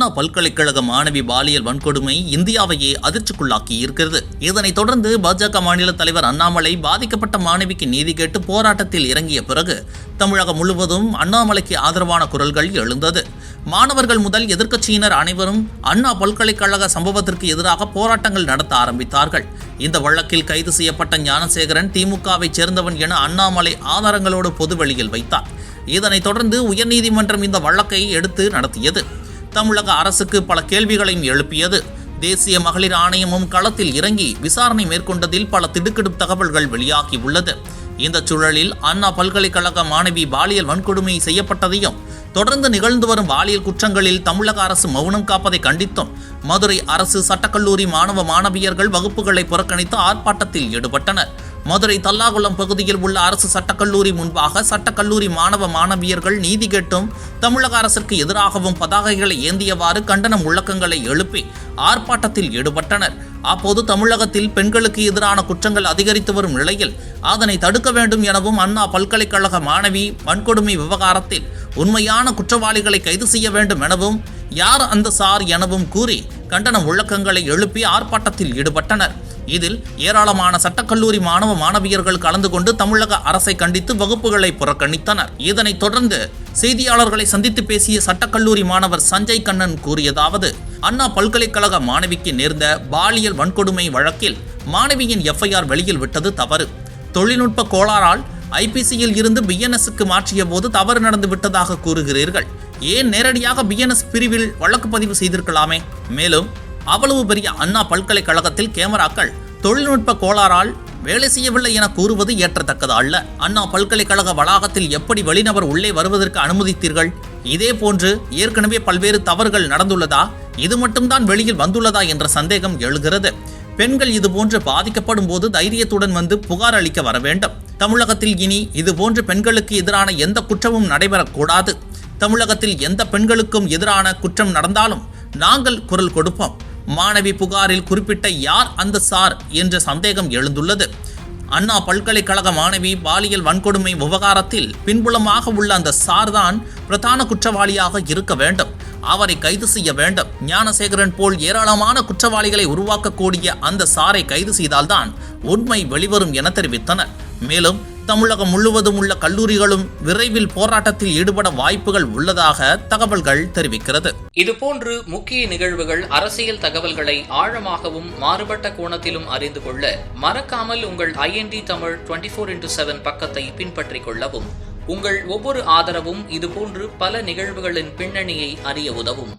அண்ணா பல்கலைக்கழக மாணவி பாலியல் வன்கொடுமை இந்தியாவையே அதிர்ச்சிக்குள்ளாக்கி இருக்கிறது. இதனைத் தொடர்ந்து பாஜக மாநில தலைவர் அண்ணாமலை பாதிக்கப்பட்ட மாணவிக்கு நீதி கேட்டு போராட்டத்தில் இறங்கிய பிறகு தமிழகம் முழுவதும் அண்ணாமலைக்கு ஆதரவான குரல்கள் எழுந்தது. மாணவர்கள் முதல் எதிர்க்கட்சியினர் அனைவரும் அண்ணா பல்கலைக்கழக சம்பவத்திற்கு எதிராக போராட்டங்கள் நடத்த ஆரம்பித்தார்கள். இந்த வழக்கில் கைது செய்யப்பட்ட ஞானசேகரன் திமுகவை சேர்ந்தவன் என அண்ணாமலை ஆதாரங்களோடு பொதுவெளியில் வைத்தார். இதனைத் தொடர்ந்து உயர்நீதிமன்றம் இந்த வழக்கை எடுத்து நடத்தியது. தமிழக அரசுக்கு பல கேள்விகளையும் எழுப்பியது. தேசிய மகளிர் ஆணையமும் களத்தில் இறங்கி விசாரணை மேற்கொண்டதில் பல திடுக்கிடும் தகவல்கள் வெளியாகி உள்ளது. இந்த சூழலில் அண்ணா பல்கலைக்கழக மாணவி பாலியல் வன்கொடுமை செய்யப்பட்டதையும் தொடர்ந்து நிகழ்ந்து வரும் பாலியல் குற்றங்களில் தமிழக அரசு மௌனம் காப்பதை கண்டித்தும் மதுரை அரசு சட்டக்கல்லூரி மாணவ மாணவியர்கள் வகுப்புகளை புறக்கணித்து ஆர்ப்பாட்டத்தில் ஈடுபட்டனர். மதுரை தல்லாகுளம் பகுதியில் உள்ள அரசு சட்டக்கல்லூரி முன்பாக சட்டக்கல்லூரி மாணவ மாணவியர்கள் நீதி கேட்டும் தமிழக அரசிற்கு எதிராகவும் பதாகைகளை ஏந்தியவாறு கண்டன முழக்கங்களை எழுப்பி ஆர்ப்பாட்டத்தில் ஈடுபட்டனர். அப்போது தமிழகத்தில் பெண்களுக்கு எதிரான குற்றங்கள் அதிகரித்து வரும் நிலையில் அதனை தடுக்க வேண்டும் எனவும் அண்ணா பல்கலைக்கழக மாணவி வன்கொடுமை விவகாரத்தில் உண்மையான குற்றவாளிகளை கைது செய்ய வேண்டும் எனவும் யார் அந்த சார் எனவும் கூறி கண்டன முழக்கங்களை எழுப்பி ஆர்ப்பாட்டத்தில் ஈடுபட்டனர். இதில் ஏராளமான சட்டக்கல்லூரி மாணவ மாணவியர்கள் கலந்து கொண்டு தமிழக அரசை கண்டித்து வகுப்புகளை புறக்கணித்தனர். இதனைத் தொடர்ந்து செய்தியாளர்களை சந்தித்து பேசிய சட்டக்கல்லூரி மாணவர் சஞ்சய் கண்ணன் கூறியதாவது: அண்ணா பல்கலைக்கழக மாணவிக்கு நேர்ந்த பாலியல் வன்கொடுமை வழக்கில் மாணவியின் எஃப்ஐஆர் வெளியில் விட்டது தவறு. தொழில்நுட்ப கோளாறால் ஐபிசியில் இருந்து பிஎன்எஸ்க்கு மாற்றிய போது தவறு நடந்து விட்டதாக கூறுகிறீர்கள். ஏன் நேரடியாக பிஎன்எஸ் பிரிவில் வழக்கு பதிவு செய்திருக்கலாமே? மேலும் அவ்வளவு பெரிய அண்ணா பல்கலைக்கழகத்தில் கேமராக்கள் தொழில்நுட்ப கோளாறால் வேலை செய்யவில்லை என கூறுவது ஏற்றத்தக்கது அல்ல. அண்ணா பல்கலைக்கழக வளாகத்தில் எப்படி வெளிநபர் உள்ளே வருவதற்கு அனுமதித்தீர்கள்? இதே போன்று ஏற்கனவே பல்வேறு தவறுகள் நடந்துள்ளதா? இது மட்டும்தான் வெளியில் வந்துள்ளதா என்ற சந்தேகம் எழுகிறது. பெண்கள் இதுபோன்று பாதிக்கப்படும் போது தைரியத்துடன் வந்து புகார் அளிக்க வர வேண்டும். தமிழகத்தில் இனி இதுபோன்று பெண்களுக்கு எதிரான எந்த குற்றமும் நடைபெறக்கூடாது. தமிழகத்தில் எந்த பெண்களுக்கும் எதிரான குற்றம் நடந்தாலும் நாங்கள் குரல் கொடுப்போம். மாணவி புகாரில் குறிப்பிட்ட யார் அந்த சார் என்ற சந்தேகம் எழுந்துள்ளது. அண்ணா பல்கலைக்கழக மாணவி பாலியல் வன்கொடுமை விவகாரத்தில் பின்புலமாக உள்ள அந்த சார்தான் பிரதான குற்றவாளியாக இருக்க வேண்டும். அவரை கைது செய்ய வேண்டும். ஞானசேகரன் போல் ஏராளமான குற்றவாளிகளை உருவாக்கக்கூடிய அந்த சாரை கைது செய்தால்தான் உண்மை வெளிவரும் என தெரிவித்தனர். மேலும் தமிழகம் முழுவதும் உள்ள கல்லூரிகளும் விரைவில் போராட்டத்தில் ஈடுபட வாய்ப்புகள் உள்ளதாக தகவல்கள் தெரிவிக்கிறது. இதுபோன்று முக்கிய நிகழ்வுகள், அரசியல் தகவல்களை ஆழமாகவும் மாறுபட்ட கோணத்திலும் அறிந்து கொள்ள மறக்காமல் உங்கள் IND தமிழ் 24x7 பக்கத்தை பின்பற்றிக் கொள்ளவும். உங்கள் ஒவ்வொரு ஆதரவும் இதுபோன்று பல நிகழ்வுகளின் பின்னணியை அறிய உதவும்.